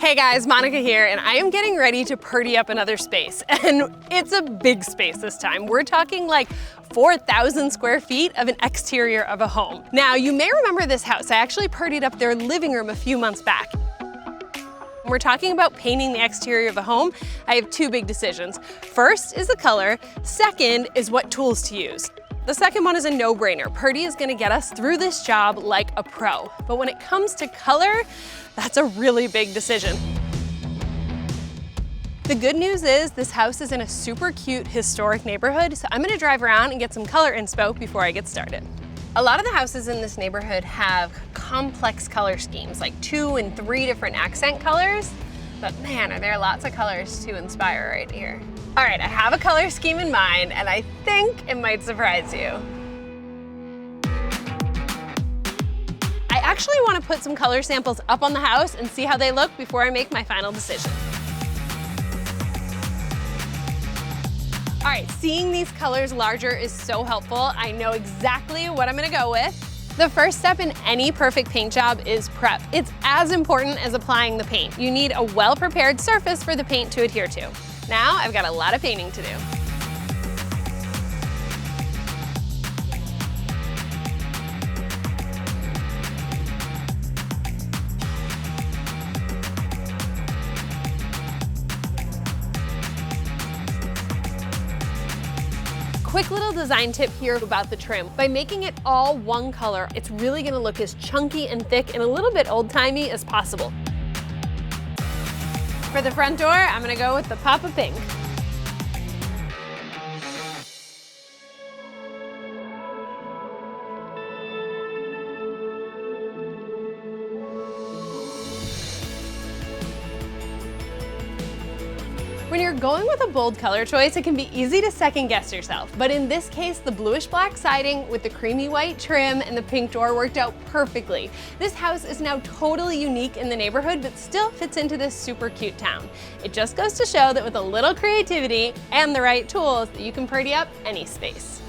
Hey guys, Monica here, and I am getting ready to pretty up another space. And it's a big space this time. We're talking like 4,000 square feet of an exterior of a home. Now, you may remember this house. I actually prettied up their living room a few months back. When we're talking about painting the exterior of a home, I have two big decisions. First is the color, second is what tools to use. The second one is a no-brainer. Purdy is gonna get us through this job like a pro. But when it comes to color, that's a really big decision. The good news is this house is in a super cute historic neighborhood, so I'm gonna drive around and get some color inspo before I get started. A lot of the houses in this neighborhood have complex color schemes, like 2 and 3 different accent colors. But man, are there lots of colors to inspire right here. All right, I have a color scheme in mind, and I think it might surprise you. I actually want to put some color samples up on the house and see how they look before I make my final decision. All right, seeing these colors larger is so helpful. I know exactly what I'm gonna go with. The first step in any perfect paint job is prep. It's as important as applying the paint. You need a well-prepared surface for the paint to adhere to. Now, I've got a lot of painting to do. Quick little design tip here about the trim. By making it all one color, it's really gonna look as chunky and thick and a little bit old-timey as possible. For the front door, I'm gonna go with the pop of pink. When you're going with a bold color choice, it can be easy to second guess yourself. But in this case, the bluish black siding with the creamy white trim and the pink door worked out perfectly. This house is now totally unique in the neighborhood, but still fits into this super cute town. It just goes to show that with a little creativity and the right tools, that you can pretty up any space.